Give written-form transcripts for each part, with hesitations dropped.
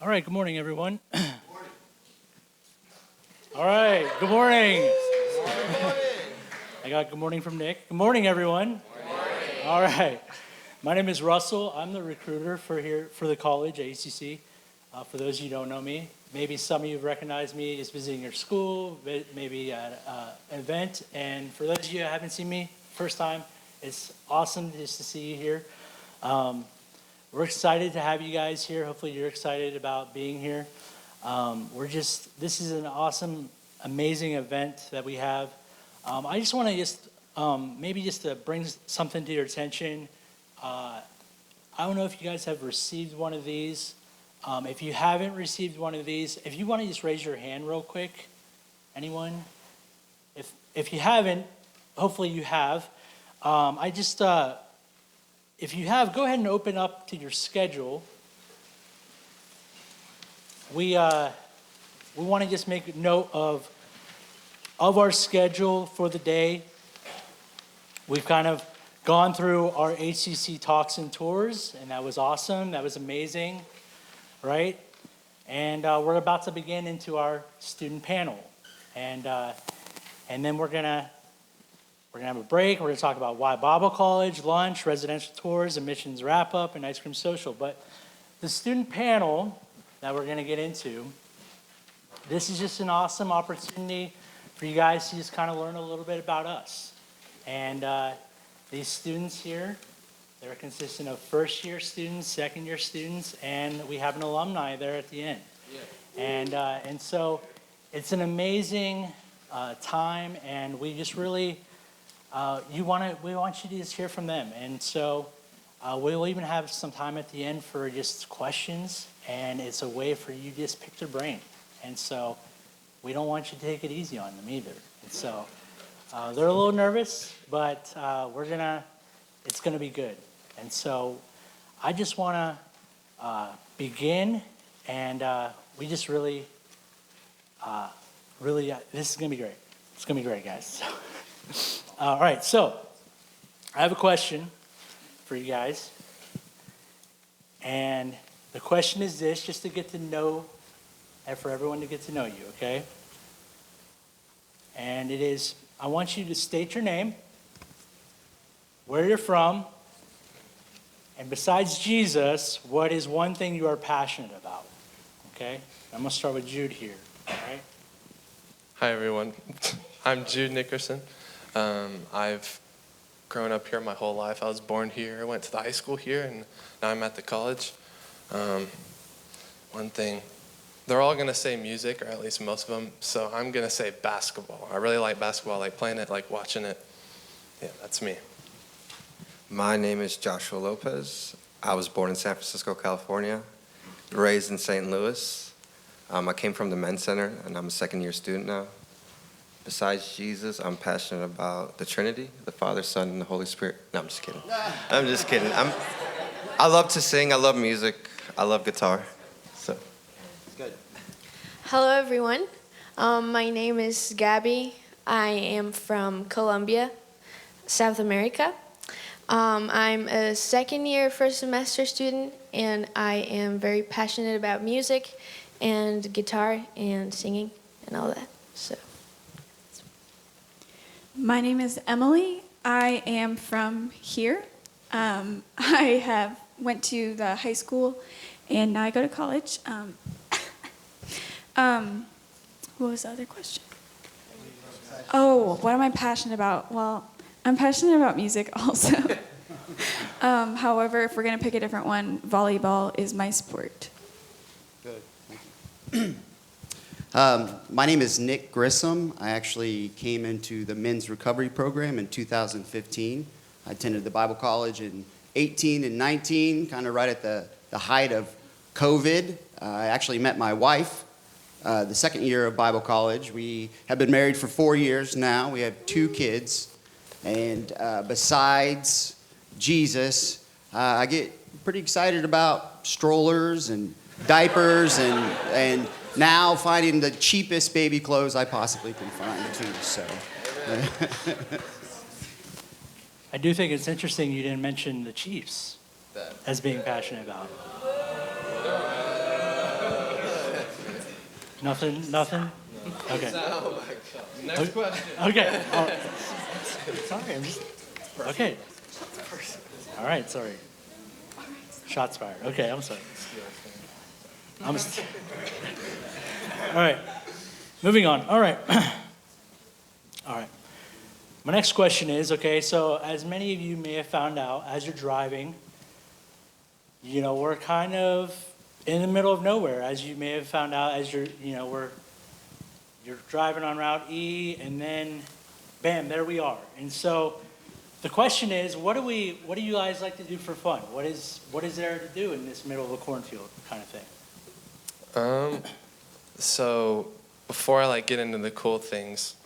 All right, good morning, everyone. All right, good morning. I got good morning from Nick. Good morning, everyone. All right, my name is Russell. I'm the recruiter for the college at ACC. For those of you who don't know me, maybe some of you have recognized me just visiting your school, maybe at an event. And for those of you who haven't seen me first time, it's awesome just to see you here. We're excited to have you guys here. Hopefully you're excited about being here. This is an awesome, amazing event that we have. I just want to maybe just to bring something to your attention. I don't know if you guys have received one of these. If you haven't received one of these, if you want to just raise your hand real quick. Anyone? If you haven't, hopefully you have. If you have, go ahead and open up to your schedule. We want to just make note of our schedule for the day. We've kind of gone through our HCC talks and tours, and that was awesome. That was amazing, right? And we're about to begin into our student panel, and then we're gonna have a break. We're going to talk about why Bible College, lunch, residential tours, admissions wrap-up, and ice cream social. But the student panel that we're going to get into, this is just an awesome opportunity for you guys to just kind of learn a little bit about us. And these students here, they're consistent of first-year students, second-year students, and we have an alumni there at the end. Yeah. And so it's an amazing time, and we just really... we want you to just hear from them. And so we'll even have some time at the end for just questions, and it's a way for you to just pick their brain. And so we don't want you to take it easy on them either. And so they're a little nervous, but it's gonna be good. And so I just wanna begin, and we just really, this is gonna be great. It's gonna be great, guys. All right, so I have a question for you guys. And the question is this, just to get to know, and for everyone to get to know you, okay? And it is, I want you to state your name, where you're from, and besides Jesus, what is one thing you are passionate about, okay? I'm going to start with Jude here, all right? Hi, everyone. I'm Jude Nickerson. I've grown up here my whole life. I was born here, I went to the high school here, and now I'm at the college. One thing, they're all going to say music, or at least most of them, so I'm going to say basketball. I really like basketball, I like playing it, like watching it. Yeah, that's me. My name is Joshua Lopez. I was born in San Francisco, California, raised in St. Louis. I came from the Men's Center, and I'm a second-year student now. Besides Jesus, I'm passionate about the Trinity, the Father, Son, and the Holy Spirit. No, I'm just kidding. I'm just kidding. I love to sing. I love music. I love guitar. So, Good. Hello, everyone. My name is Gabby. I am from Colombia, South America. I'm a second-year first semester student, and I am very passionate about music and guitar and singing and all that. So. My name is Emily. I am from here. I went to the high school, and now I go to college. What was the other question? Oh, what am I passionate about? Well, I'm passionate about music also. However, if we're going to pick a different one, volleyball is my sport. Good. Thank you. My name is Nick Grissom. I actually came into the men's recovery program in 2015. I attended the Bible College in 18 and 19, kind of right at the height of COVID. I actually met my wife the second year of Bible College. We have been married for 4 years now. We have 2 kids. And besides Jesus, I get pretty excited about strollers and diapers and now finding the cheapest baby clothes I possibly can find too. So I do think it's interesting you didn't mention the Chiefs as being passionate about. Nothing? Nothing? Okay. Next question. Okay. Sorry, I'm just, okay. All right, sorry. Shots fired. Okay, I'm sorry. All right, moving on. All right. All right. My next question is, okay, so as many of you may have found out, as you're driving, we're kind of in the middle of nowhere, as you may have found out as you're driving on Route E, and then, bam, there we are. And so the question is, what do you guys like to do for fun? What is there to do in this middle of a cornfield kind of thing? So before I get into the cool things,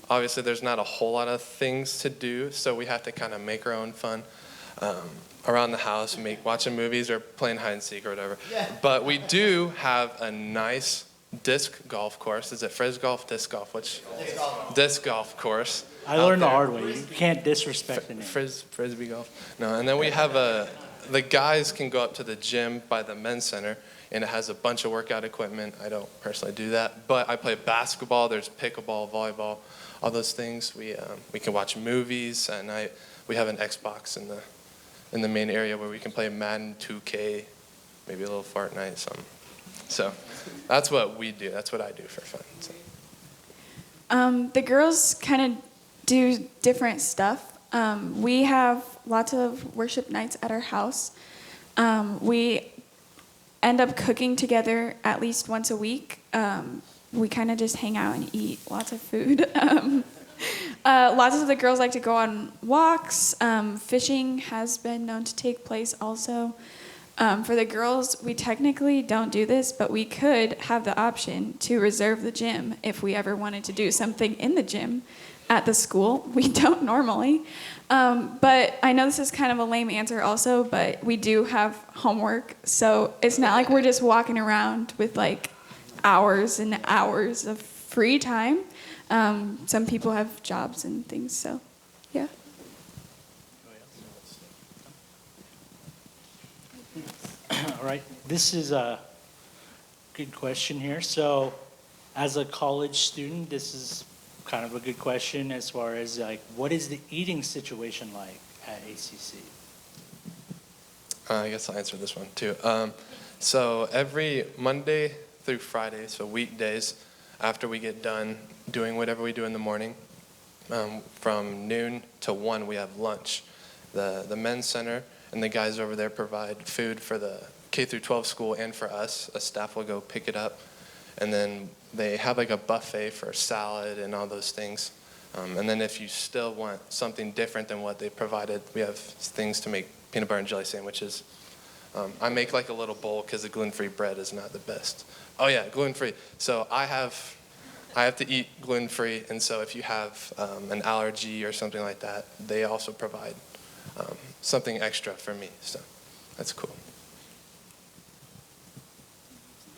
obviously there's not a whole lot of things to do, so we have to kind of make our own fun. Around the house, watching movies or playing hide and seek or whatever. Yeah. But we do have a nice disc golf course. Is it frisbee golf, disc golf? Which? Disc golf course. I learned the hard way. You can't disrespect the name. Frisbee golf. No, and then we have the guys can go up to the gym by the men's center, and it has a bunch of workout equipment. I don't personally do that, but I play basketball. There's pickleball, volleyball, all those things. We can watch movies at night. We have an Xbox in the main area where we can play Madden 2K, maybe a little Fortnite, something. So that's what we do. That's what I do for fun. So. The girls kind of do different stuff. We have lots of worship nights at our house. We end up cooking together at least once a week. We kind of just hang out and eat lots of food. Lots of the girls like to go on walks. Fishing has been known to take place also. For the girls, we technically don't do this, but we could have the option to reserve the gym if we ever wanted to do something in the gym at the school. We don't normally. But I know this is kind of a lame answer also, but we do have homework. So it's not like we're just walking around with hours and hours of free time. Some people have jobs and things, so yeah. All right, this is a good question here. So as a college student, this is kind of a good question as far as what is the eating situation like at ACC? I guess I'll answer this one too. So every Monday through Friday, so weekdays, after we get done doing whatever we do in the morning, from noon to 1, we have lunch. The men's center and the guys over there provide food for the K through 12 school and for us. A staff will go pick it up, and then they have a buffet for salad and all those things. And then if you still want something different than what they provided, we have things to make peanut butter and jelly sandwiches. I make a little bowl because the gluten-free bread is not the best. Oh yeah, gluten-free. So I have to eat gluten-free, and so if you have an allergy or something like that, they also provide something extra for me. So that's cool.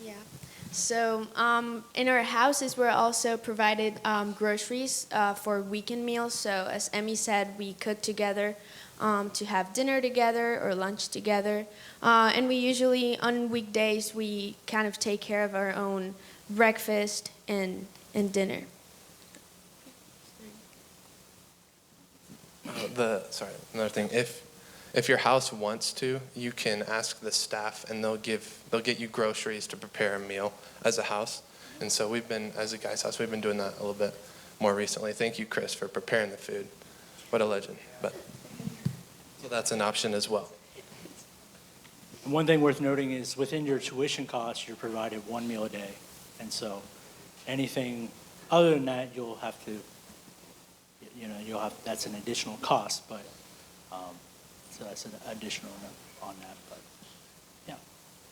Yeah. So in our houses, we're also provided groceries for weekend meals. So as Emmy said, we cook together to have dinner together or lunch together. And we usually, on weekdays, we kind of take care of our own breakfast and dinner. Another thing. If your house wants to, you can ask the staff, and they'll get you groceries to prepare a meal as a house. And so we've been, as a guy's house, we've been doing that a little bit more recently. Thank you, Chris, for preparing the food. What a legend. But so that's an option as well. One thing worth noting is within your tuition costs, you're provided one meal a day. And so anything other than that, you'll have to, that's an additional cost, but, so that's an additional on that, but, yeah.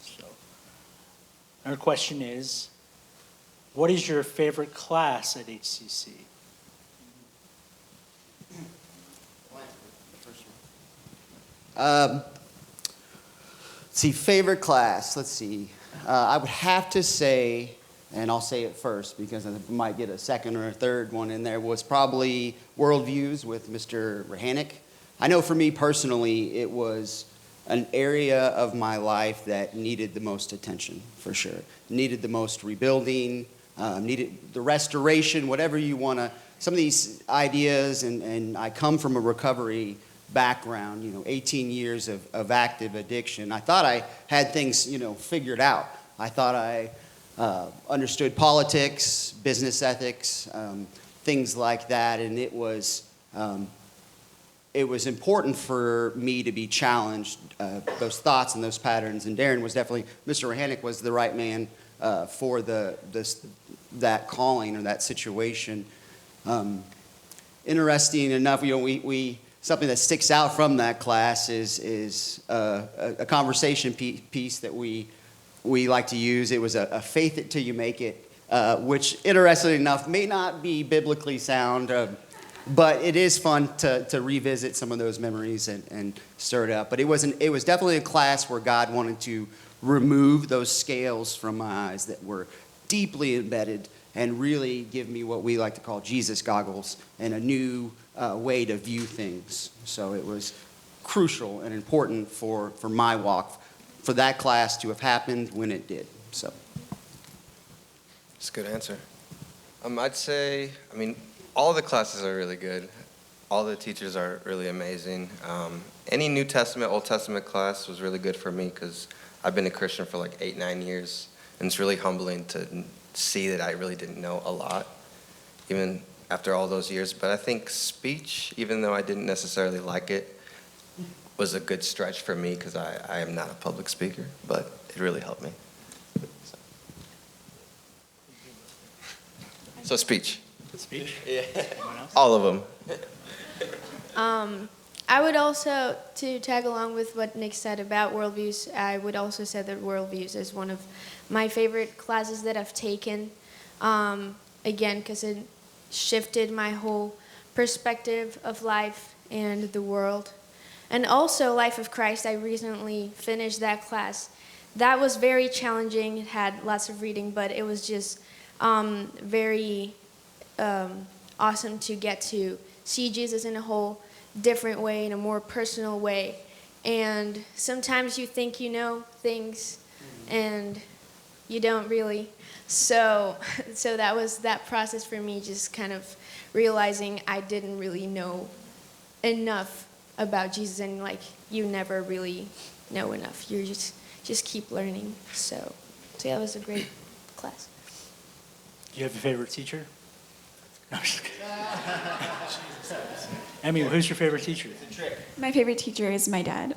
So, our question is, what is your favorite class at HCC? Favorite class. Let's see. I would have to say, and I'll say it first because I might get a second or a third one in there, was probably Worldviews with Mr. Rahanic. I know for me personally, it was an area of my life that needed the most attention, for sure. Needed the most rebuilding, needed the restoration, whatever you want to, some of these ideas, and I come from a recovery background, 18 years of active addiction. I thought I had things, figured out. I thought I understood politics, business ethics, things like that, and it was important for me to be challenged, those thoughts and those patterns. And Darren was definitely, Mr. Rohanek was the right man for that calling or that situation. Interesting enough, we something that sticks out from that class is a conversation piece that we like to use. It was a faith it till you make it, which, interestingly enough, may not be biblically sound, but it is fun to revisit some of those memories and stir it up. But it was definitely a class where God wanted to remove those scales from my eyes that were deeply embedded and really give me what we like to call Jesus goggles and a new way to view things. So it was crucial and important for my walk, for that class to have happened when it did. So That's a good answer. I'd say, all the classes are really good. All the teachers are really amazing. Any New Testament, Old Testament class was really good for me because I've been a Christian for like 8-9 years, and it's really humbling to see that I really didn't know a lot, even after all those years. But I think speech, even though I didn't necessarily like it, was a good stretch for me because I am not a public speaker, but it really helped me. So speech. Speech? Yeah. Anyone else? All of them. I would also, to tag along with what Nick said about worldviews, I would also say that worldviews is one of my favorite classes that I've taken. Again, because it shifted my whole perspective of life and the world. And also Life of Christ, I recently finished that class. That was very challenging. It had lots of reading, but it was just very awesome to get to see Jesus in a whole different way, in a more personal way. And sometimes you think you know things and you don't really. So that was that process for me, just kind of realizing I didn't really know enough about Jesus, and like you never really know enough. You just keep learning. So yeah, it was a great class. Do you have a favorite teacher? No, I'm just kidding. Emmy, who's your favorite teacher? My favorite teacher is my dad.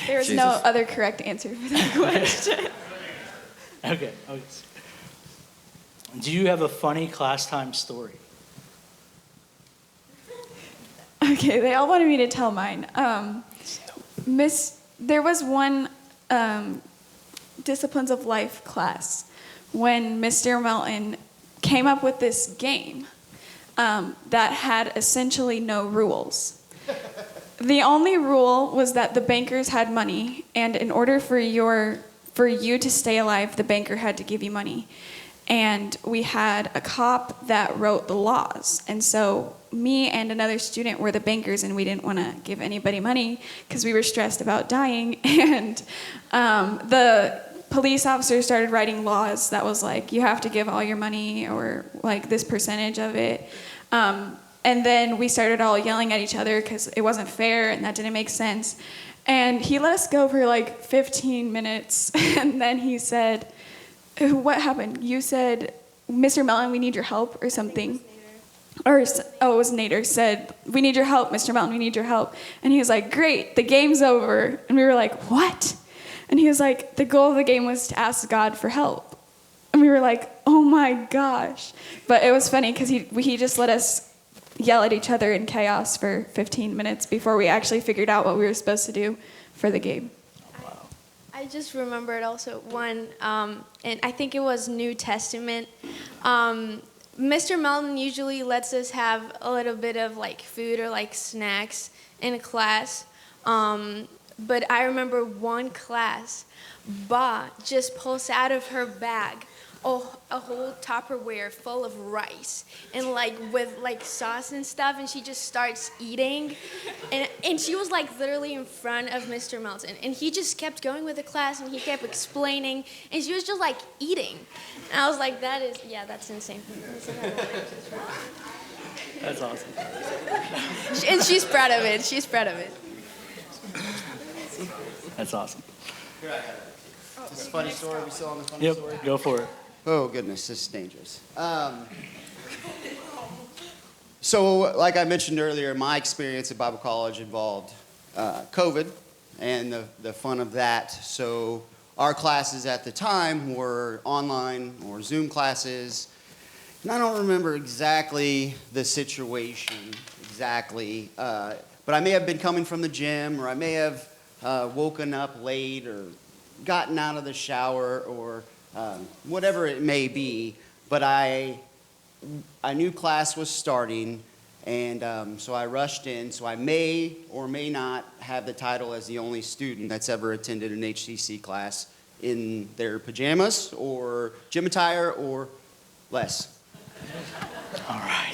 There was no Jesus. other correct answer for that question. Okay. Do you have a funny class time story? Okay, they all wanted me to tell mine. There was one Disciplines of Life class when Mr. Melton came up with this game that had essentially no rules. The only rule was that the bankers had money, and in order for you to stay alive, the banker had to give you money. And we had a cop that wrote the laws. And so me and another student were the bankers, and we didn't want to give anybody money because we were stressed about dying. And the police officer started writing laws that was like, you have to give all your money or like this percentage of it. And then we started all yelling at each other because it wasn't fair and that didn't make sense. And he let us go for like 15 minutes. And then he said, what happened? You said, Mr. Melton, we need your help or something. It was Nader said, we need your help, Mr. Melton, we need your help. And he was like, great, the game's over. And we were like, what? And he was like, the goal of the game was to ask God for help. And we were like, oh my gosh. But it was funny because he just let us yell at each other in chaos for 15 minutes before we actually figured out what we were supposed to do for the game. I just remembered also one, and I think it was New Testament. Mr. Melton usually lets us have a little bit of like food or like snacks in class. But I remember one class, Ba just pulls out of her bag a whole Tupperware full of rice and like with like sauce and stuff, and she just starts eating, and she was like literally in front of Mr. Melton, and he just kept going with the class, and he kept explaining, and she was just like eating, and I was like, that's insane. That's awesome. And she's proud of it. She's proud of it. That's awesome. This is a funny story. We still on the funny Yep, story? go for it. Oh, goodness, this is dangerous. So, like I mentioned earlier, my experience at Bible college involved COVID and the fun of that. So, our classes at the time were online or Zoom classes. And I don't remember exactly the situation exactly, but I may have been coming from the gym, or I may have woken up late or gotten out of the shower, or whatever it may be. But I knew class was starting, and so I rushed in. So I may or may not have the title as the only student that's ever attended an HCC class in their pajamas or gym attire or less. All right.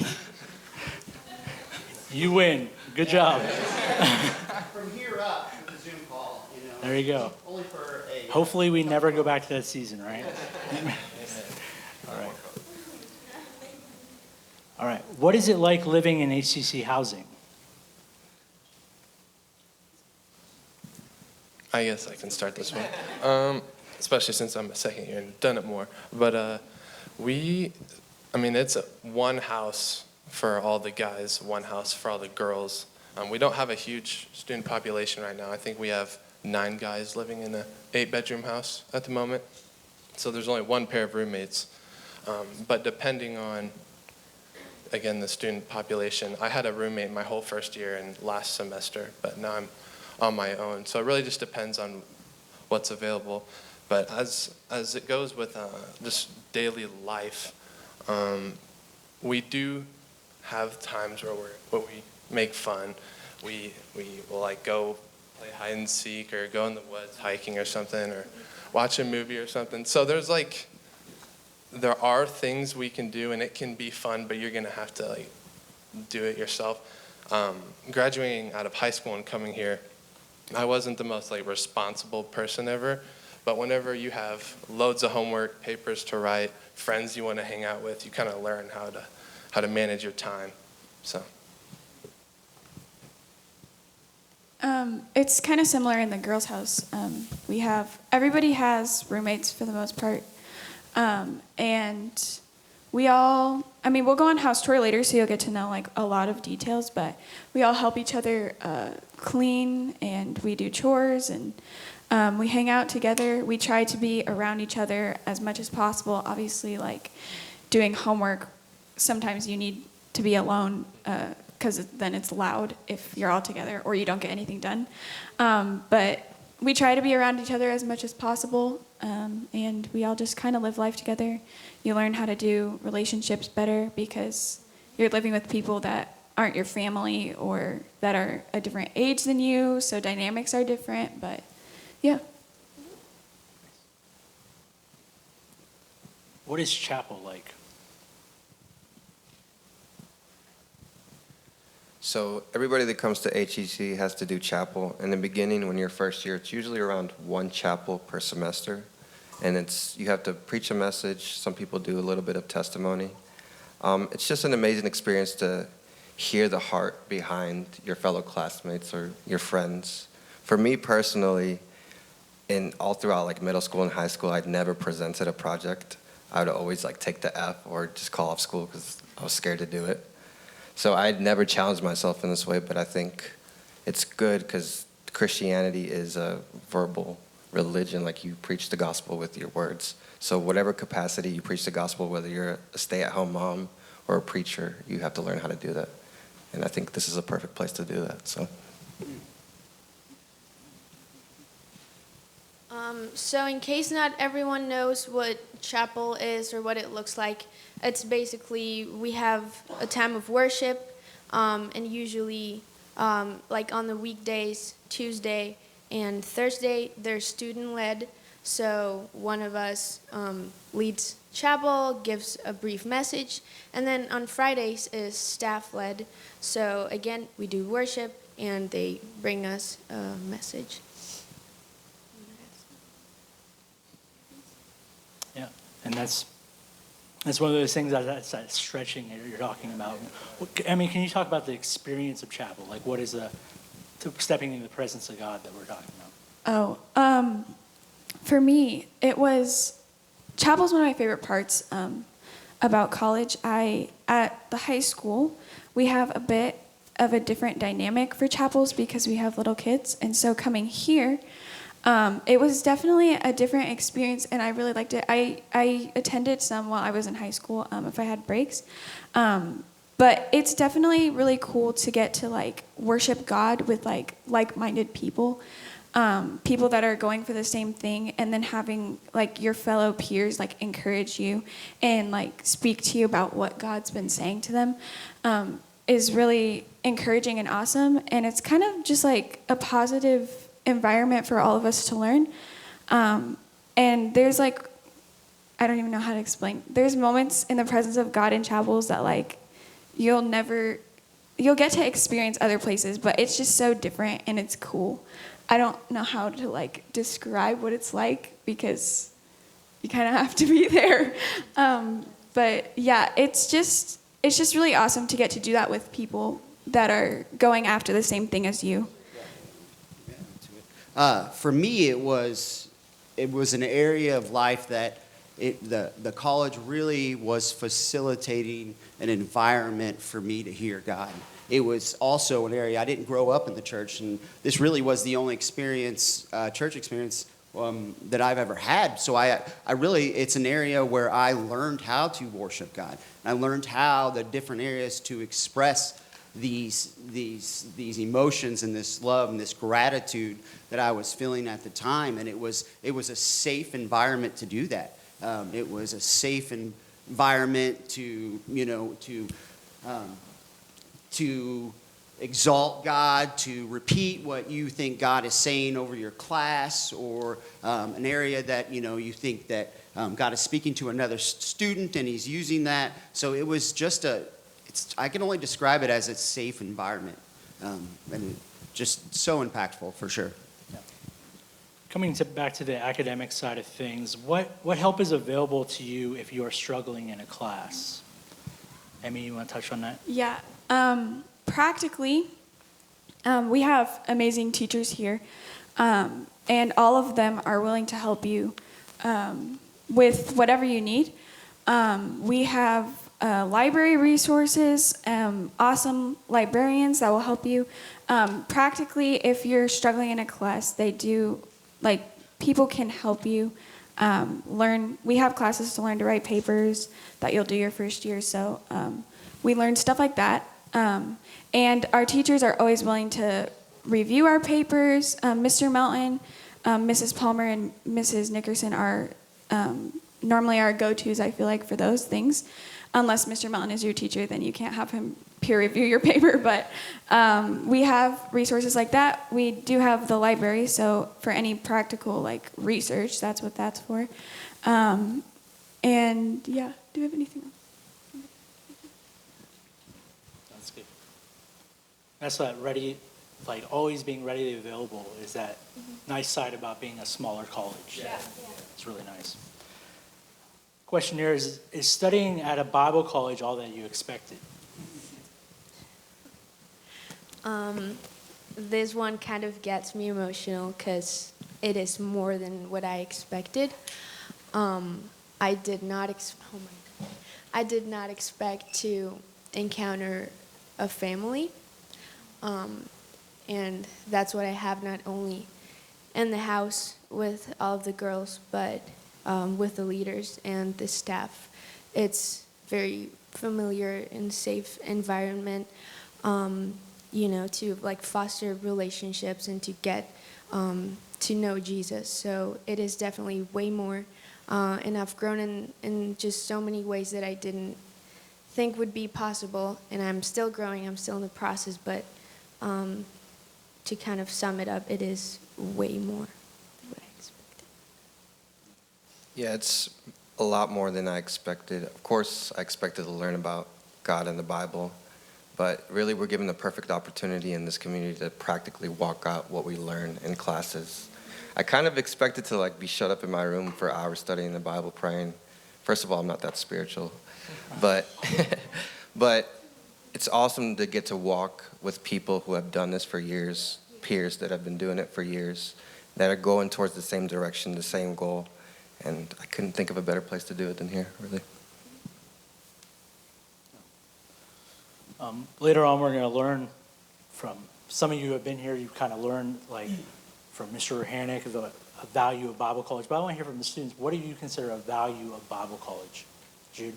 You win. Good job. From here up with the Zoom call, There you go. only for a... Hopefully we never go back to that season, right? All right. All right. What is it like living in HCC housing? I guess I can start this one, especially since I'm a second year and done it more. But it's one house for all the guys, one house for all the girls. We don't have a huge student population right now. I think we have 9 guys living in an 8-bedroom house at the moment. So there's only one pair of roommates. But depending on, again, the student population, I had a roommate my whole first year and last semester, but now I'm on my own. So it really just depends on what's available. But as it goes with just daily life, we do have times where we make fun. We will like go play hide and seek or go in the woods hiking or something, or watch a movie or something. So there are things we can do, and it can be fun, but you're gonna have to like do it yourself. Graduating out of high school and coming here, I wasn't the most like responsible person ever, but whenever you have loads of homework, papers to write, friends you want to hang out with, you kind of learn how to manage your time. So. It's kind of similar in the girls' house. Everybody has roommates for the most part. And we'll go on house tour later, so you'll get to know like a lot of details, but we all help each other clean, and we do chores, and we hang out together. We try to be around each other as much as possible. Obviously, like doing homework, sometimes you need to be alone, because then it's loud if you're all together or you don't get anything done. But we try to be around each other as much as possible, and we all just kind of live life together. You learn how to do relationships better because you're living with people that aren't your family or that are a different age than you, so dynamics are different, but yeah. What is chapel like? So everybody that comes to HEC has to do chapel. In the beginning, when you're first year, it's usually around 1 chapel per semester. And you have to preach a message. Some people do a little bit of testimony. It's just an amazing experience to hear the heart behind your fellow classmates or your friends. For me personally, all throughout like middle school and high school, I'd never presented a project. I would always like take the F or just call off school because I was scared to do it. So I'd never challenged myself in this way, but I think it's good because Christianity is a verbal religion. Like you preach the gospel with your words. So whatever capacity you preach the gospel, whether you're a stay-at-home mom or a preacher, you have to learn how to do that. And I think this is a perfect place to do that. So in case not everyone knows what chapel is or what it looks like, it's basically we have a time of worship, and usually like on the weekdays, Tuesday and Thursday, they're student-led. So one of us leads chapel, gives a brief message, and then on Fridays is staff led. So again, we do worship and they bring us a message. Yeah, and that's one of those things that's that stretching that you're talking about. I mean, can you talk about the experience of chapel? Like, what is stepping into the presence of God that we're talking about? For me, chapel's one of my favorite parts about college. At the high school, we have a bit of a different dynamic for chapels because we have little kids. And so coming here, it was definitely a different experience, and I really liked it. I attended some while I was in high school, if I had breaks. But it's definitely really cool to get to like worship God with like-minded people. People that are going for the same thing, and then having like your fellow peers like encourage you and like speak to you about what God's been saying to them is really encouraging and awesome. And it's kind of just like a positive environment for all of us to learn. And there's like, I don't even know how to explain. There's moments in the presence of God in chapels that like you'll get to experience other places, but it's just so different and it's cool. I don't know how to like describe what it's like because you kind of have to be there. But yeah, it's just really awesome to get to do that with people that are going after the same thing as you. For me, it was an area of life that the college really was facilitating an environment for me to hear God. It was also an area, I didn't grow up in the church, and this really was the only church experience that I've ever had. So it's an area where I learned how to worship God. I learned how the different areas to express these emotions and this love and this gratitude that I was feeling at the time, and it was a safe environment to do that. It was a safe environment to exalt God, to repeat what you think God is saying over your class, or an area that you think that God is speaking to another student and He's using that. So it was just I can only describe it as a safe environment, and just so impactful for sure. Coming back to the academic side of things, what help is available to you if you are struggling in a class? Emmy, you want to touch on that? Yeah. Practically, we have amazing teachers here, and all of them are willing to help you with whatever you need. We have library resources, awesome librarians that will help you. Practically, if you're struggling in a class, people can help you learn. We have classes to learn to write papers that you'll do your first year, so we learn stuff like that. And our teachers are always willing to review our papers. Mr. Melton, Mrs. Palmer, and Mrs. Nickerson are normally our go-tos, I feel like, for those things. Unless Mr. Melton is your teacher, then you can't have him peer review your paper. But we have resources like that. We do have the library, so for any practical research, that's what that's for. And yeah, do we have anything else? That's good. That's that ready, always being readily available is that nice side about being a smaller college. Yeah. It's really nice. Question here is studying at a Bible college all that you expected? This one kind of gets me emotional because it is more than what I expected. I did not expect to encounter a family, and that's what I have not only in the house with all of the girls, but with the leaders and the staff. It's very familiar and safe environment, to foster relationships and to get to know Jesus. So it is definitely way more, and I've grown in just so many ways that I didn't think would be possible, and I'm still growing, I'm still in the process, but to kind of sum it up, it is way more than what I expected. Yeah, it's a lot more than I expected. Of course, I expected to learn about God and the Bible, but really we're given the perfect opportunity in this community to practically walk out what we learn in classes. I kind of expected to be shut up in my room for hours studying the Bible, praying. First of all, I'm not that spiritual, but but it's awesome to get to walk with people who have done this for years, peers that have been doing it for years, that are going towards the same direction, the same goal. And I couldn't think of a better place to do it than here, really. Later on, we're going to learn from some of you who have been here. You've kind of learned, from Mr. Hannick, the value of Bible college. But I want to hear from the students. What do you consider a value of Bible college, Jude?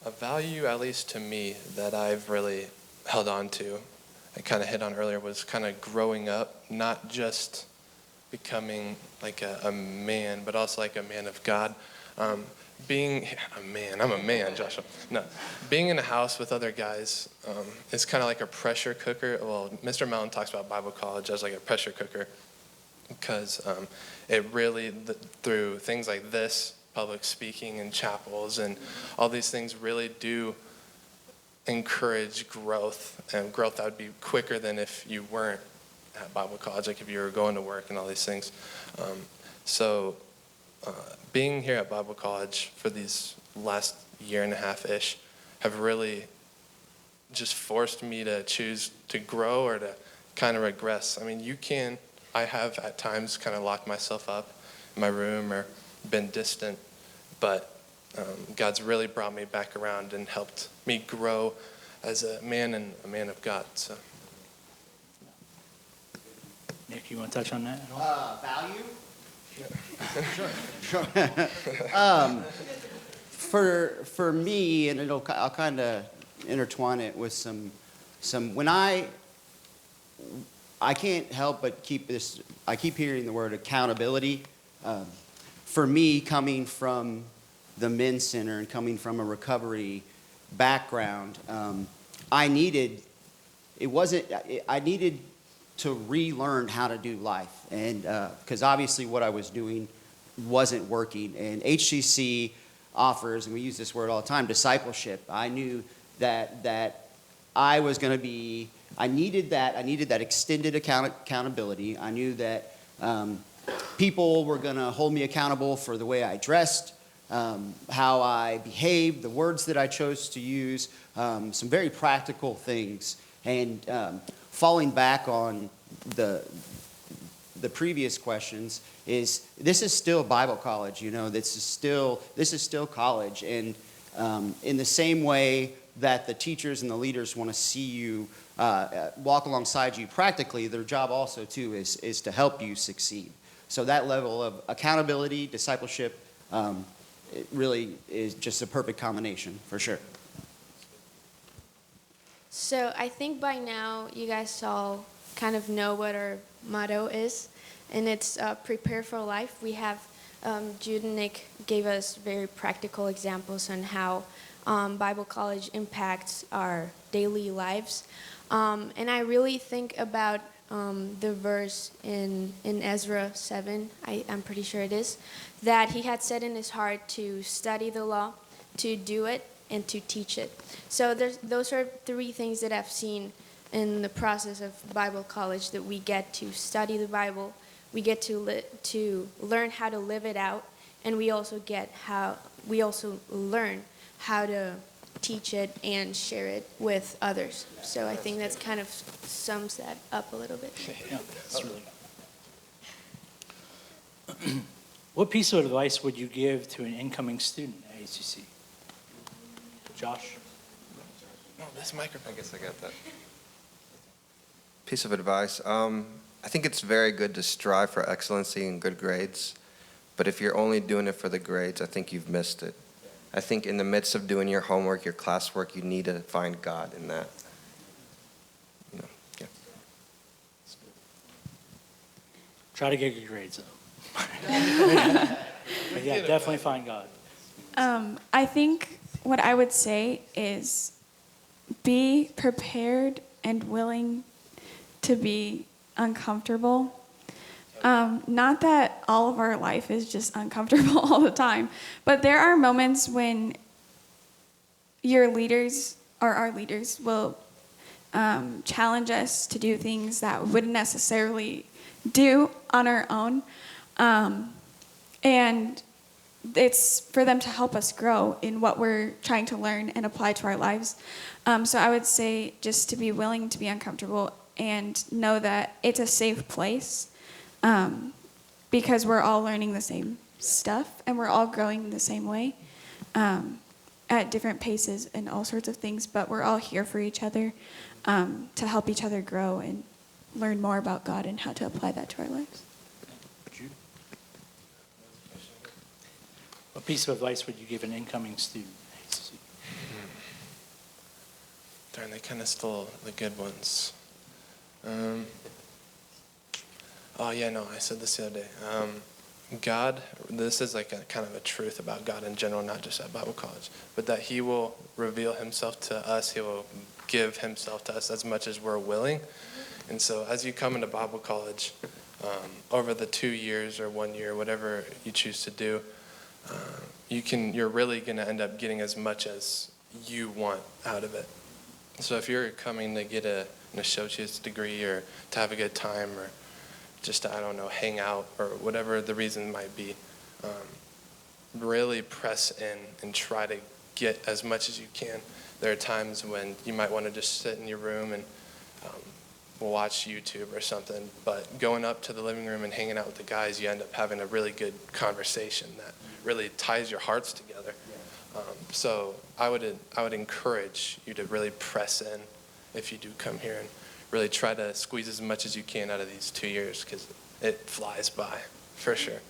A value, at least to me, that I've really held on to, I kind of hit on earlier, was kind of growing up, not just becoming like a man, but also like a man of God. Being a man, I'm a man, Joshua. No, being in a house with other guys is kind of like a pressure cooker. Well, Mr. Mellon talks about Bible college as like a pressure cooker because it really, through things like this, public speaking in chapels and all these things really do encourage growth, and growth that would be quicker than if you weren't at Bible college, like if you were going to work and all these things. So being here at Bible college for these last year and a half-ish have really just forced me to choose to grow or to kind of regress. I mean, I have at times kind of locked myself up in my room or been distant, but God's really brought me back around and helped me grow as a man and a man of God. So, Nick, you want to touch on that at all? Value? Sure. For me, and I'll kind of intertwine it with some when I can't help but I keep hearing the word accountability. For me, coming from the Men's Center and coming from a recovery background, I needed to relearn how to do life, and because obviously what I was doing wasn't working. And HCC offers, and we use this word all the time, discipleship. I knew that I was going to be. I needed that extended accountability. I knew that people were going to hold me accountable for the way I dressed, how I behaved, the words that I chose to use, some very practical things. And falling back on the previous questions, this is still Bible college. This is still college. And in the same way that the teachers and the leaders want to see you walk alongside you practically, their job also too is to help you succeed. So that level of accountability, discipleship, it really is just a perfect combination for sure. So I think by now you guys all kind of know what our motto is, and it's prepare for life. We have Jude and Nick gave us very practical examples on how Bible college impacts our daily lives. And I really think about the verse in Ezra 7, I'm pretty sure it is, that he had said in his heart to study the law, to do it, and to teach it. So those are three things that I've seen in the process of Bible college, that we get to study the Bible, we get to learn how to live it out, and we also learn how to teach it and share it with others. So I think that's kind of sums that up a little bit. Yeah, that's really good. What piece of advice would you give to an incoming student at ACC? Josh? oh, this microphone. I guess I got that. Piece of advice. I think it's very good to strive for excellency and good grades. But if you're only doing it for the grades, I think you've missed it. I think in the midst of doing your homework, your classwork, you need to find God in that. Yeah. Try to get good grades, though. But yeah, definitely find God. I think what I would say is be prepared and willing to be uncomfortable. Not that all of our life is just uncomfortable all the time, but there are moments when your leaders or our leaders will challenge us to do things that we wouldn't necessarily do on our own. And it's for them to help us grow in what we're trying to learn and apply to our lives. So I would say just to be willing to be uncomfortable and know that it's a safe place, because we're all learning the same stuff and we're all growing the same way, at different paces and all sorts of things, but we're all here for each other, to help each other grow and learn more about God and how to apply that to our lives. Jude? What piece of advice would you give an incoming student? Darn, they kind of stole the good ones. Oh yeah, no, I said this the other day. God, this is like a kind of a truth about God in general, not just at Bible college, but that He will reveal Himself to us. He will give Himself to us as much as we're willing. And so as you come into Bible college, over the 2 years or 1 year, whatever you choose to do, you're really going to end up getting as much as you want out of it. So if you're coming to get an associate's degree or to have a good time or just to, I don't know, hang out or whatever the reason might be, really press in and try to get as much as you can. There are times when you might want to just sit in your room and watch YouTube or something, but going up to the living room and hanging out with the guys, you end up having a really good conversation that really ties your hearts together. So I would encourage you to really press in if you do come here and really try to squeeze as much as you can out of these 2 years, because it flies by, for sure.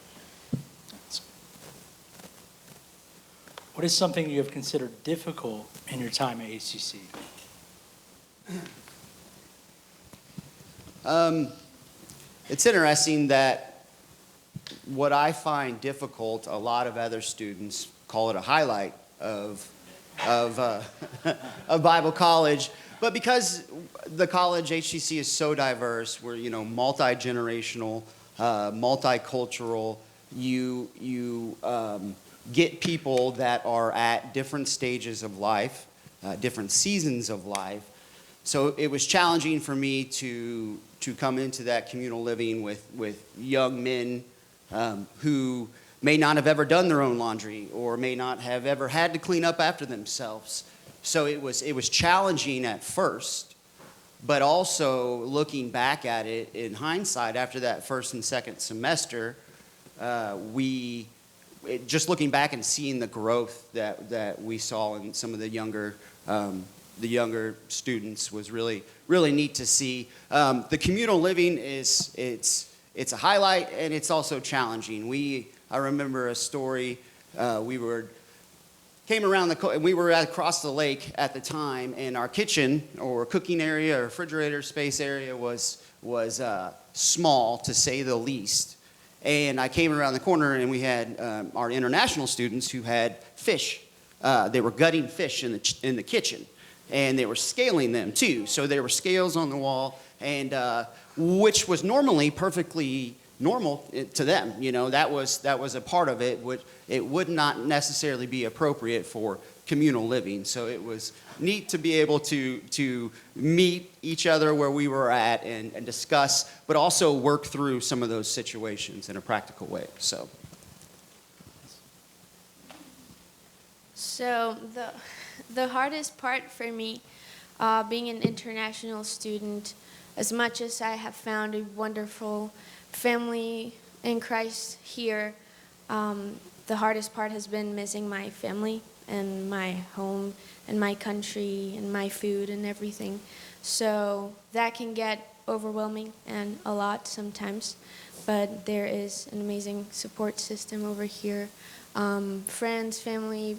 What is something you have considered difficult in your time at ACC? It's interesting that what I find difficult, a lot of other students call it a highlight of Bible college. But because the college, HCC, is so diverse, we're multi-generational, multicultural, you get people that are at different stages of life, different seasons of life. So it was challenging for me to come into that communal living with young men who may not have ever done their own laundry or may not have ever had to clean up after themselves. So it was challenging at first, but also looking back at it in hindsight after that first and second semester, just looking back and seeing the growth that we saw in some of the younger students was really neat to see. The communal living it's a highlight and it's also challenging. I remember a story. Came around we were across the lake at the time, and our kitchen or cooking area or refrigerator space area was small, to say the least. And I came around the corner, and we had our international students who had fish. They were gutting fish in the kitchen, and they were scaling them too. So there were scales on the wall, and which was normally perfectly normal to them. That was a part of it. It would not necessarily be appropriate for communal living. So it was neat to be able to meet each other where we were at and discuss, but also work through some of those situations in a practical way. So the hardest part for me, being an international student, as much as I have found a wonderful family in Christ here, the hardest part has been missing my family and my home and my country and my food and everything. So that can get overwhelming and a lot sometimes, but there is an amazing support system over here. Friends, family,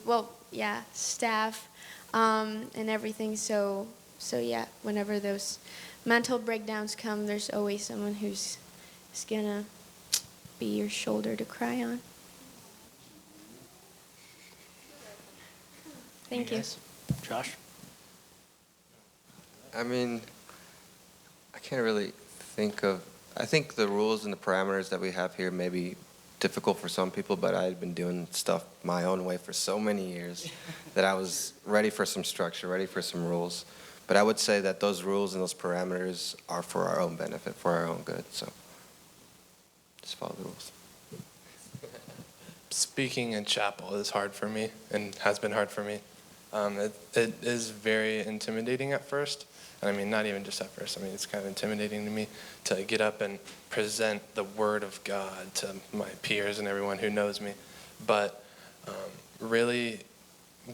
staff, and everything. So yeah, whenever those mental breakdowns come, there's always someone who's gonna be your shoulder to cry on. Thank you. Guys? Josh? I mean, I can't really I think the rules and the parameters that we have here may be difficult for some people, but I had been doing stuff my own way for so many years that I was ready for some structure, ready for some rules. But I would say that those rules and those parameters are for our own benefit, for our own good. So just follow the rules. Speaking in chapel is hard for me and has been hard for me. It is very intimidating at first. And I mean, not even just at first. I mean, it's kind of intimidating to me to get up and present the Word of God to my peers and everyone who knows me. But really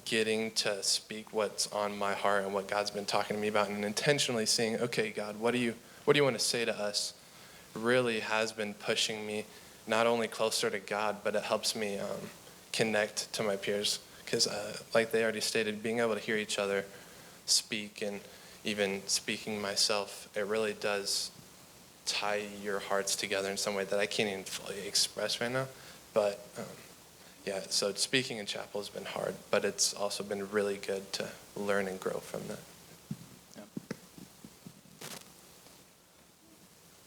getting to speak what's on my heart and what God's been talking to me about, and intentionally saying, okay, God, what do you want to say to us, really has been pushing me not only closer to God, but it helps me connect to my peers. Because like they already stated, being able to hear each other speak, and even speaking myself, it really does tie your hearts together in some way that I can't even fully express right now. But yeah, so speaking in chapel has been hard, but it's also been really good to learn and grow from that.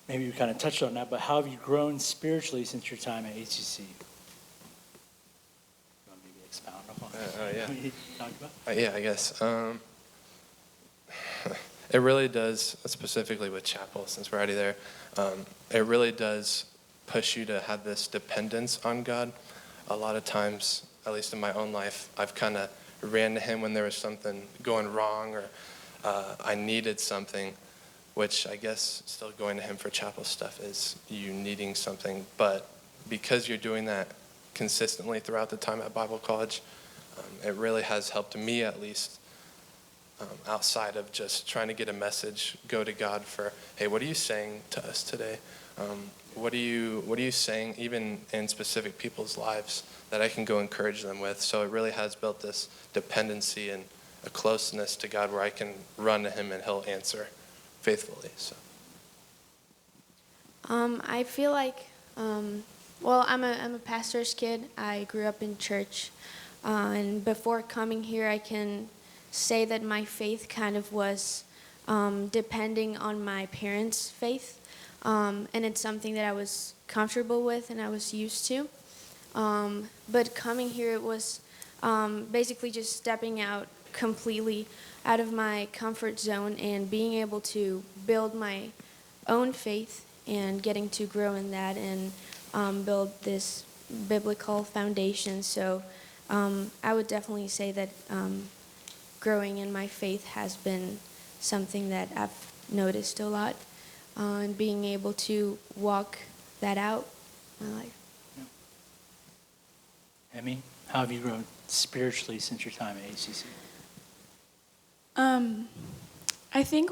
Maybe you kind of touched on that, but how have you grown spiritually since your time at HCC? You want to maybe expound upon yeah. what you talked about? Yeah, I guess. It really does, specifically with chapel, since we're already there, it really does push you to have this dependence on God. A lot of times, at least in my own life, I've kind of ran to Him when there was something going wrong, or I needed something, which I guess still going to Him for chapel stuff is you needing something. But because you're doing that consistently throughout the time at Bible college, it really has helped me, at least, outside of just trying to get a message, go to God for, hey, what are you saying to us today? What are you saying, even in specific people's lives, that I can go encourage them with? So it really has built this dependency and a closeness to God where I can run to Him and He'll answer faithfully. So. I feel like, well, I'm a pastor's kid. I grew up in church, and before coming here, I can say that my faith kind of was depending on my parents' faith, and it's something that I was comfortable with and I was used to. But coming here, it was basically just stepping out completely out of my comfort zone and being able to build my own faith and getting to grow in that and build this biblical foundation. So I would definitely say that growing in my faith has been something that I've noticed a lot, and being able to walk that out in my life. Emmy, how have you grown spiritually since your time at HCC? I think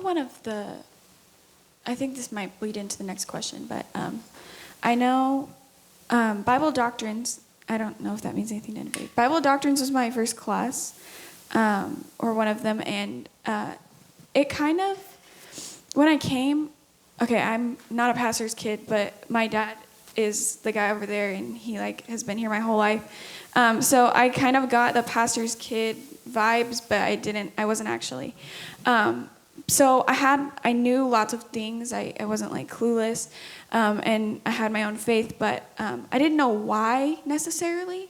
this might bleed into the next question, but I know Bible Doctrines, I don't know if that means anything to anybody. Bible Doctrines was my first class, or one of them, and it kind of, when I came, okay, I'm not a pastor's kid, but my dad is the guy over there, and he has been here my whole life. So I kind of got the pastor's kid vibes, but I wasn't actually. So I knew lots of things. I wasn't clueless, and I had my own faith, but I didn't know why necessarily.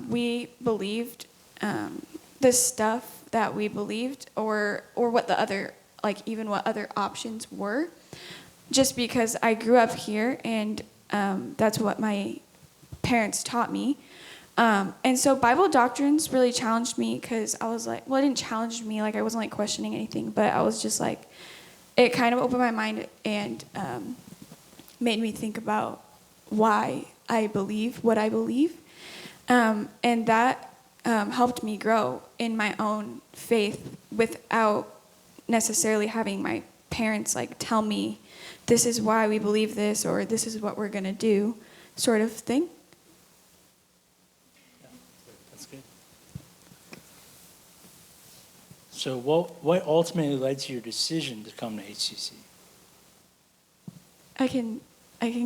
We believed the stuff that we believed, or what the other, even what other options were, just because I grew up here, and that's what my parents taught me. And so Bible Doctrines really challenged me, because I was it didn't challenge me, I wasn't questioning anything, but I was just it kind of opened my mind and made me think about why I believe what I believe. And that helped me grow in my own faith without necessarily having my parents tell me, this is why we believe this, or this is what we're going to do, sort of thing. That's good. So what ultimately led to your decision to come to HCC? I can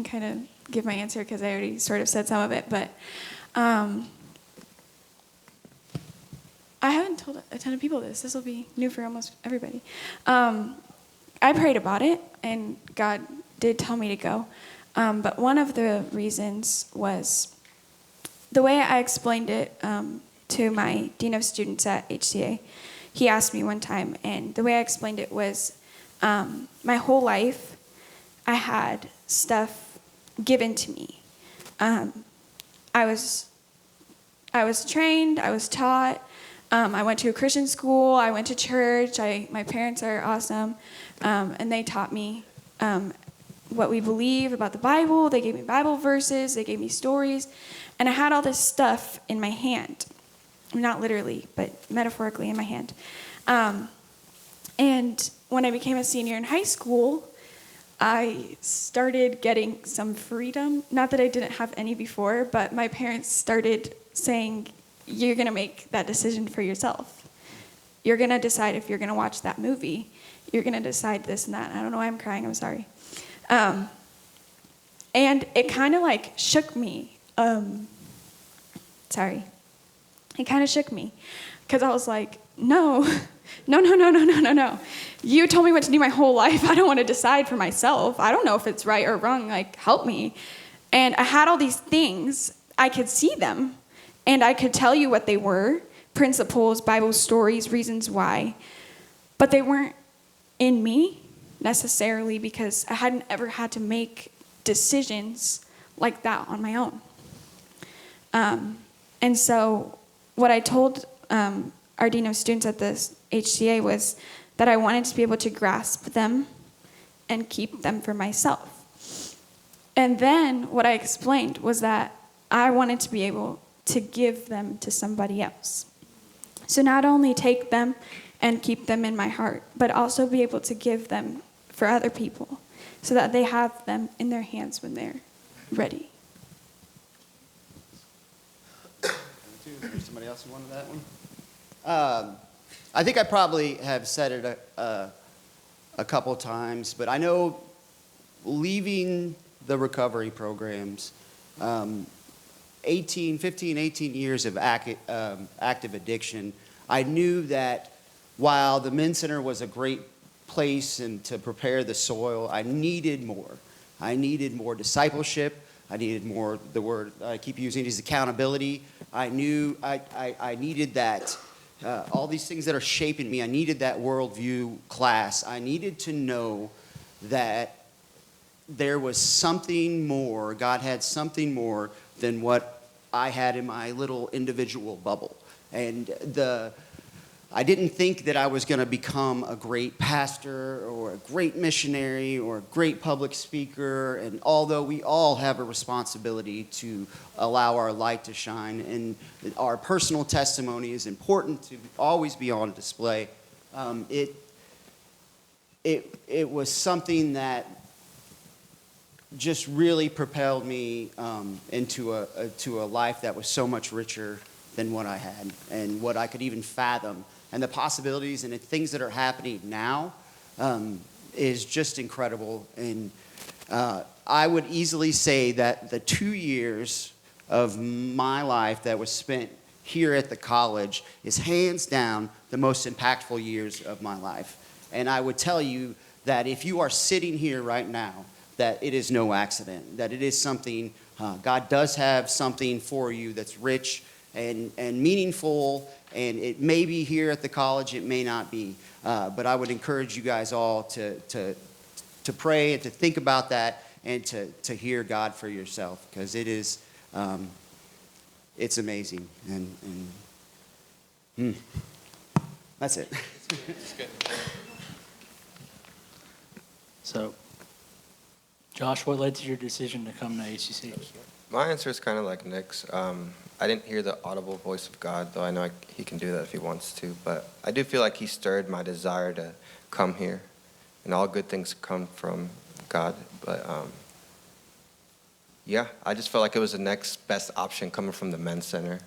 kind of give my answer because I already sort of said some of it, but I haven't told a ton of people this. This will be new for almost everybody. I prayed about it, and God did tell me to go. But one of the reasons was the way I explained it to my dean of students at HCA. He asked me one time, and the way I explained it was my whole life I had stuff given to me. I was trained, I was taught. I went to a Christian school, I went to church. My parents are awesome, and they taught me what we believe about the Bible. They gave me Bible verses, they gave me stories, and I had all this stuff in my hand. Not literally, but metaphorically in my hand. And when I became a senior in high school, I started getting some freedom. Not that I didn't have any before, but my parents started saying, you're going to make that decision for yourself. You're going to decide if you're going to watch that movie. You're going to decide this and that. I don't know why I'm crying. I'm sorry. And it kind of like shook me. Sorry. It kind of shook me because I was like, no. You told me what to do my whole life. I don't want to decide for myself. I don't know if it's right or wrong. Like, help me. And I had all these things. I could see them, and I could tell you what they were, principles, Bible stories, reasons why. But they weren't in me necessarily because I hadn't ever had to make decisions like that on my own. And so what I told our dean of students at the HCA was that I wanted to be able to grasp them and keep them for myself. And then what I explained was that I wanted to be able to give them to somebody else. So not only take them and keep them in my heart, but also be able to give them for other people so that they have them in their hands when they're ready. Somebody else who wanted that one? I think I probably have said it a couple times, but I know leaving the recovery programs, 15, 18 years of active addiction, I knew that while the Men's Center was a great place and to prepare the soil, I needed more. I needed more discipleship. I needed more, the word I keep using is accountability. I knew I needed that, all these things that are shaping me, I needed that worldview class. I needed to know that there was something more, God had something more than what I had in my little individual bubble. And I didn't think that I was going to become a great pastor or a great missionary or a great public speaker. And although we all have a responsibility to allow our light to shine, and our personal testimony is important to always be on display, it was something that just really propelled me into a life that was so much richer than what I had and what I could even fathom. And the possibilities and the things that are happening now is just incredible. And I would easily say that the 2 years of my life that was spent here at the college is hands down the most impactful years of my life. And I would tell you that if you are sitting here right now, that it is no accident, that it is something, God does have something for you that's rich and meaningful, and it may be here at the college, it may not be. But I would encourage you guys all to pray and to think about that and to hear God for yourself, because it is, it's amazing. And that's it. It's good. So, Josh, what led to your decision to come to HCC? My answer is kind of like Nick's. I didn't hear the audible voice of God, though I know he can do that if he wants to. But I do feel like he stirred my desire to come here. And all good things come from God. But yeah, I just felt like it was the next best option coming from the Men's Center.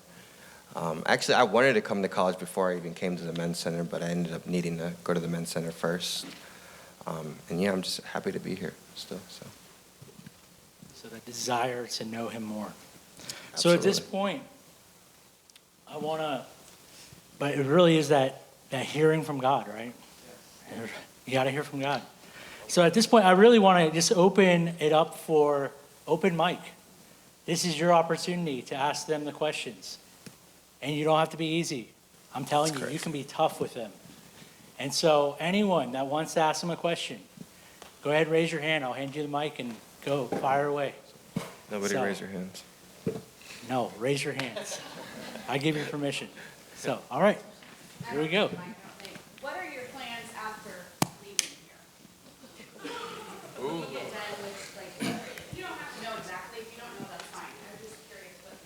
Actually, I wanted to come to college before I even came to the Men's Center, but I ended up needing to go to the Men's Center first. And yeah, I'm just happy to be here still. So the desire to know him more. So at this Absolutely. point, I want to, but it really is that hearing from God, right? You got to hear from God. So at this point, I really want to just open it up for open mic. This is your opportunity to ask them the questions. And you don't have to be easy. I'm telling you, you can be tough with them. And so anyone that wants to ask them a question, go ahead and raise your hand. I'll hand you the mic and go, fire away. Nobody So- raise your hands. No, raise your hands. I give you permission. So, all right, here we go. What are your plans after leaving here? When you get done with, like, you don't have to know exactly, if you don't know, that's fine. I'm just curious what's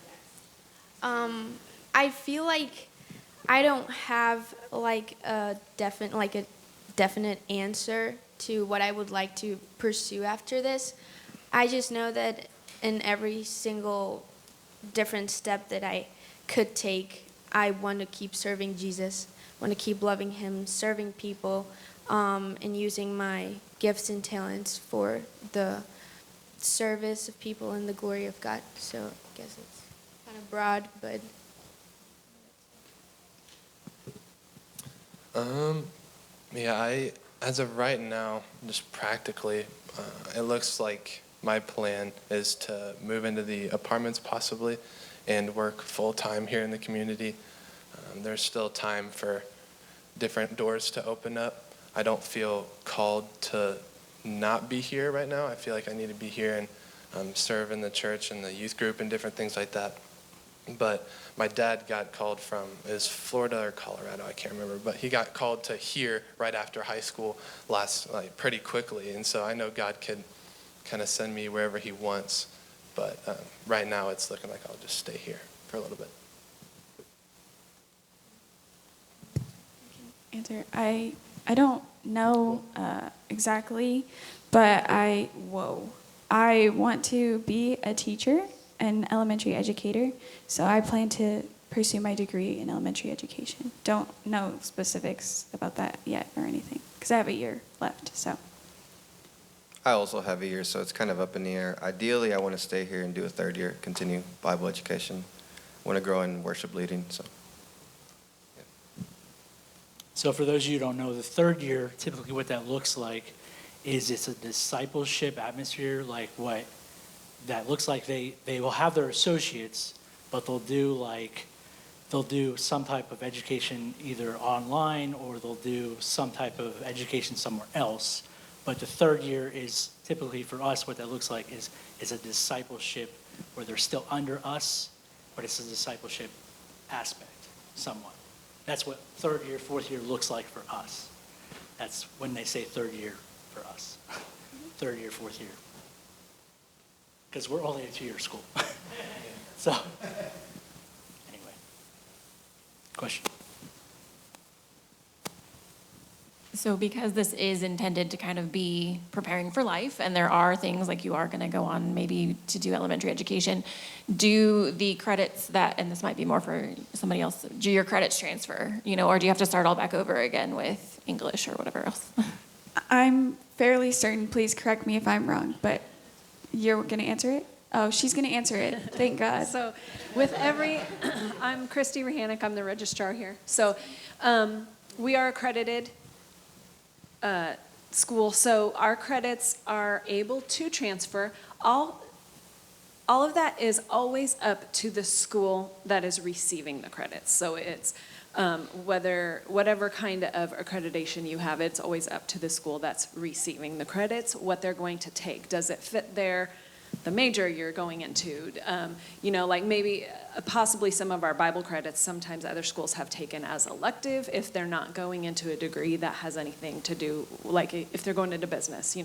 next. I feel like I don't have like a definite answer to what I would like to pursue after this. I just know that in every single different step that I could take, I want to keep serving Jesus, want to keep loving him, serving people, and using my gifts and talents for the service of people and the glory of God. So I guess it's kind of broad, but Yeah, as of right now, just practically, it looks like my plan is to move into the apartments possibly and work full-time here in the community. There's still time for different doors to open up. I don't feel called to not be here right now. I feel like I need to be here and serve in the church and the youth group and different things like that. But my dad got called from, is Florida or Colorado, I can't remember, but he got called to here right after high school pretty quickly. And so I know God could kind of send me wherever he wants. But right now it's looking like I'll just stay here for a little bit. Answer. I don't know exactly, but I want to be a teacher, an elementary educator. So I plan to pursue my degree in elementary education. Don't know specifics about that yet or anything, because I have a year left. So I also have a year, so it's kind of up in the air. Ideally, I want to stay here and do a third year, continue Bible education. I want to grow in worship leading, so. So for those of you who don't know, the third year, typically what that looks like is it's a discipleship atmosphere, like what that looks like they will have their associates, but they'll do some type of education either online or they'll do some type of education somewhere else. But the third year is typically for us, what that looks like is a discipleship where they're still under us, but it's a discipleship aspect somewhat. That's what third year, fourth year looks like for us. That's when they say third year for us. Third year, fourth year. Because we're only a 2-year school. So, anyway. Question? So because this is intended to kind of be preparing for life, and there are things like you are going to go on maybe to do elementary education, do the credits that, and this might be more for somebody else, do your credits transfer, or do you have to start all back over again with English or whatever else? I'm fairly certain, please correct me if I'm wrong, but you're going to answer it? Oh, she's going to answer it. Thank God. So I'm Christy Rehanek, I'm the registrar here. So we are accredited school, so our credits are able to transfer. All of that is always up to the school that is receiving the credits. So it's whatever kind of accreditation you have, it's always up to the school that's receiving the credits, what they're going to take. Does it fit the major you're going into? Like maybe possibly some of our Bible credits, sometimes other schools have taken as elective if they're not going into a degree that has anything to do, like if they're going into business,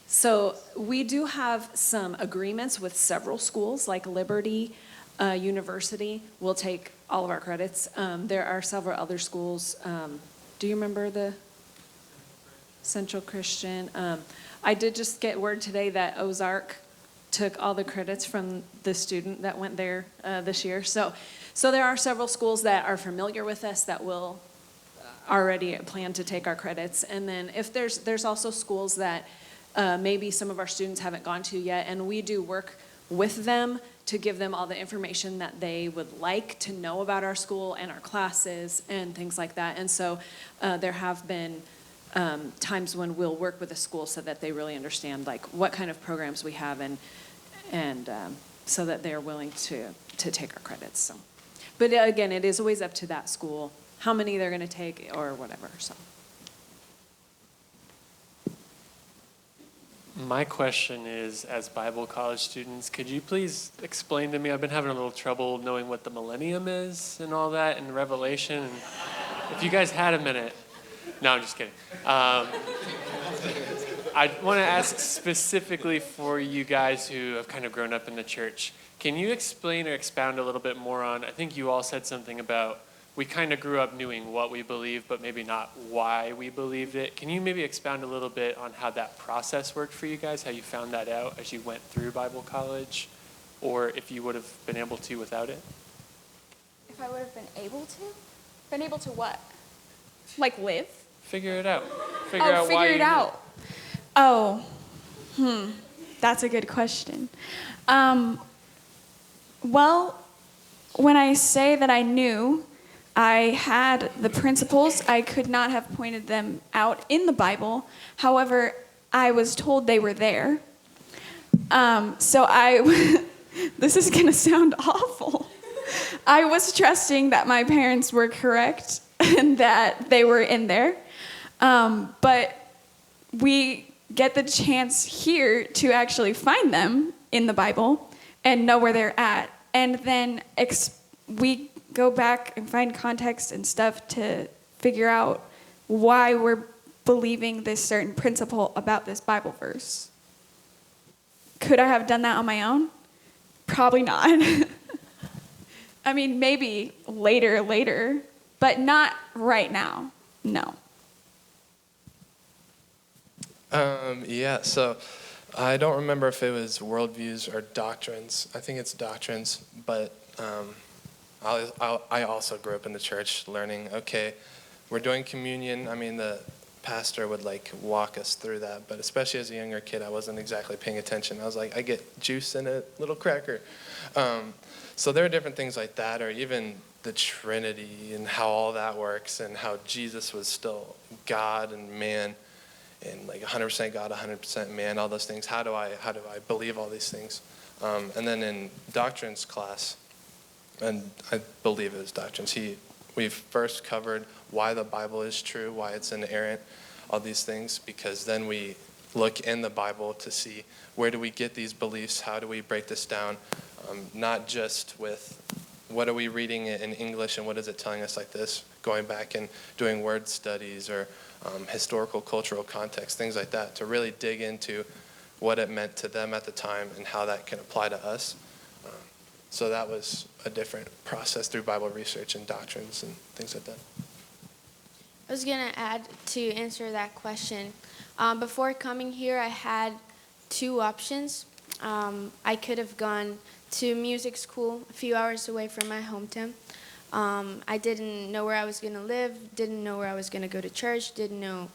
So we do have some agreements with several schools, like Liberty University will take all of our credits. There are several other schools. Do you remember the Central Christian? I did just get word today that Ozark took all the credits from the student that went there this year. So there are several schools that are familiar with us that will already plan to take our credits. And then if there's also schools that maybe some of our students haven't gone to yet, and we do work with them to give them all the information that they would like to know about our school and our classes and things like that. And so there have been times when we'll work with a school so that they really understand like what kind of programs we have and so that they're willing to take our credits. So, but again, it is always up to that school how many they're going to take or whatever. So. My question is, as Bible college students, could you please explain to me, I've been having a little trouble knowing what the millennium is and all that in Revelation. And if you guys had a minute, no, I'm just kidding. I want to ask specifically for you guys who have kind of grown up in the church. Can you explain or expound a little bit more on, I think you all said something about we kind of grew up knowing what we believe, but maybe not why we believed it. Can you maybe expound a little bit on how that process worked for you guys, how you found that out as you went through Bible college, or if you would have been able to without it? If I would have been able to? Been able to what? Like live? Figure it out. Figure out why figure you it knew. out. Oh, that's a good question. Well, when I say that I knew, I had the principles. I could not have pointed them out in the Bible. However, I was told they were there. So this is going to sound awful. I was trusting that my parents were correct and that they were in there. But we get the chance here to actually find them in the Bible and know where they're at. And then we go back and find context and stuff to figure out why we're believing this certain principle about this Bible verse. Could I have done that on my own? Probably not. I mean, maybe later, but not right now. No. Yeah, so I don't remember if it was worldviews or doctrines. I think it's doctrines, but I also grew up in the church learning, okay, we're doing communion. I mean, the pastor would like walk us through that, but especially as a younger kid, I wasn't exactly paying attention. I was like, I get juice in a little cracker. So there are different things like that, or even the Trinity and how all that works and how Jesus was still God and man and like 100% God, 100% man, all those things. How do I believe all these things? And then in doctrines class, and I believe it was doctrines, we've first covered why the Bible is true, why it's inerrant, all these things, because then we look in the Bible to see where do we get these beliefs, how do we break this down, not just with what are we reading in English and what is it telling us like this, going back and doing word studies or historical, cultural context, things like that, to really dig into what it meant to them at the time and how that can apply to us. So that was a different process through Bible research and doctrines and things like that. I was going to add to answer that question. Before coming here, I had two options. I could have gone to music school a few hours away from my hometown. I didn't know where I was going to live, didn't know where I was going to go to church, didn't know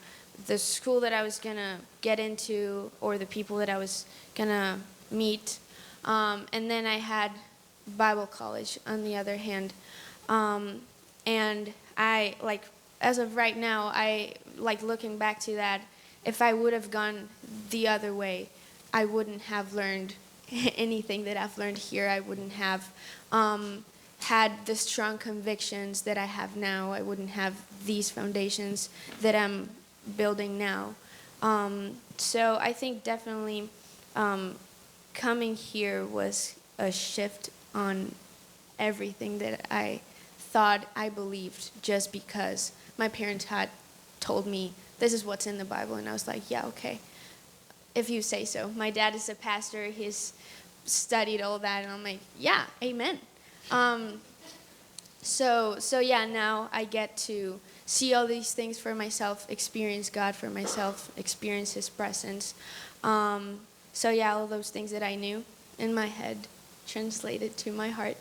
the school that I was going to get into or the people that I was going to meet. And then I had Bible college on the other hand. And I, like, as of right now, I, like, looking back to that, if I would have gone the other way, I wouldn't have learned anything that I've learned here. I wouldn't have had the strong convictions that I have now. I wouldn't have these foundations that I'm building now. So I think definitely coming here was a shift on everything that I thought I believed just because my parents had told me this is what's in the Bible, and I was like, yeah, okay, if you say so. My dad is a pastor, he's studied all that, and I'm like, yeah, amen. So yeah, now I get to see all these things for myself, experience God for myself, experience his presence. So yeah, all those things that I knew in my head translated to my heart,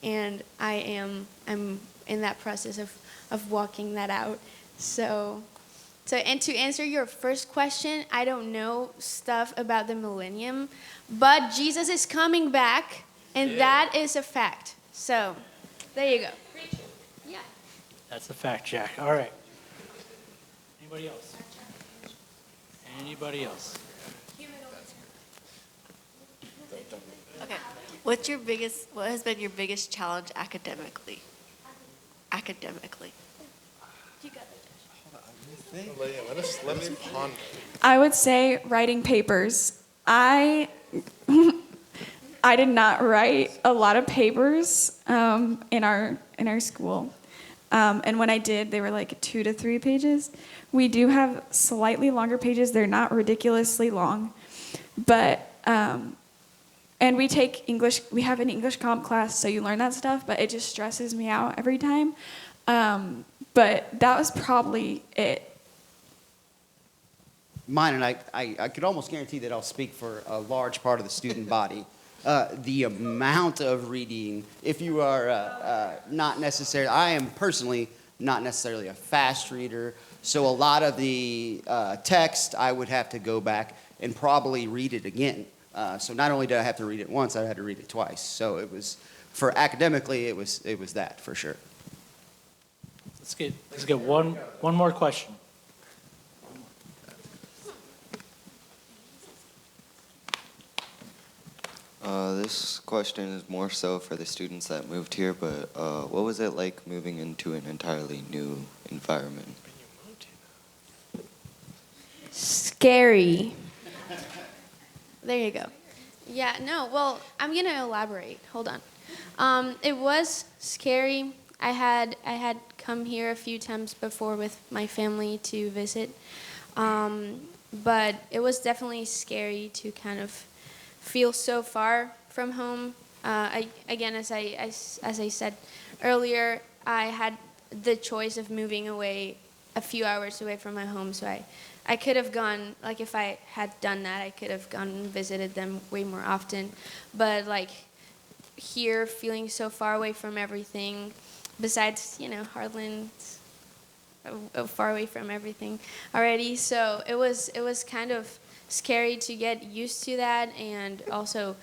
and I'm in that process of walking that out. So and to answer your first question, I don't know stuff about the millennium, but Jesus is coming back, and that is a fact. So there you go. Yeah. That's a fact, Jack. All right. Anybody else? Anybody else? Okay. What has been your biggest challenge academically? Academically. Let us ponder. I would say writing papers. I I did not write a lot of papers in our school, and when I did, they were like 2 to 3 pages. We do have slightly longer pages. They're not ridiculously long, but and we take English. We have an English comp class, so you learn that stuff. But it just stresses me out every time. But that was probably it. Mine, and I could almost guarantee that I'll speak for a large part of the student body. The amount of reading, if you are not necessarily, I am personally not necessarily a fast reader, so a lot of the text I would have to go back and probably read it again. So not only did I have to read it once, I had to read it twice. So it was, for academically, it was that for sure. Let's get one more question. This question is more so for the students that moved here, but what was it like moving into an entirely new environment? Scary. There you go. Yeah, no, well, I'm going to elaborate. Hold on. It was scary. I had come here a few times before with my family to visit. But it was definitely scary to kind of feel so far from home. Again, as I said earlier, I had the choice of moving away a few hours away from my home, so I could have gone, like if I had done that, I could have gone and visited them way more often. But like here, feeling so far away from everything, besides, Harlan, far away from everything already. So it was kind of scary to get used to that and also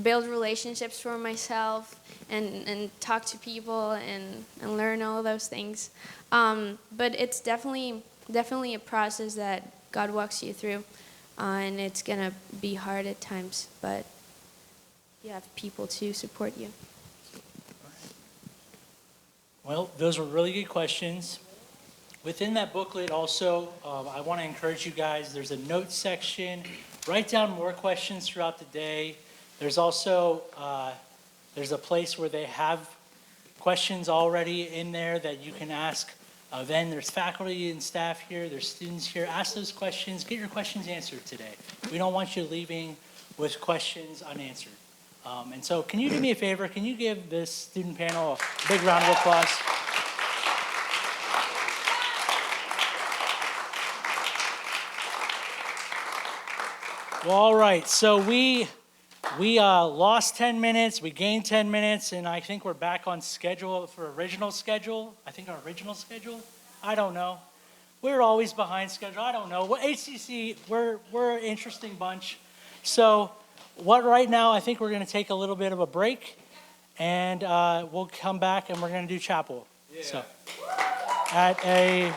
build relationships for myself and talk to people and learn all of those things. But it's definitely a process that God walks you through, and it's going to be hard at times, but you have people to support you. Well, those were really good questions. Within that booklet also, I want to encourage you guys, there's a notes section. Write down more questions throughout the day. There's also, there's a place where they have questions already in there that you can ask. Then there's faculty and staff here, there's students here. Ask those questions, get your questions answered today. We don't want you leaving with questions unanswered. And so can you do me a favor? Can you give this student panel a big round of applause? Well, all right, so we lost 10 minutes, we gained 10 minutes, and I think we're back on schedule for original schedule. I think our original schedule? I don't know. We're always behind schedule. I don't know. Well, HCC, we're an interesting bunch. So right now, I think we're going to take a little bit of a break, and we'll come back and we're going to do chapel. Yeah. So at a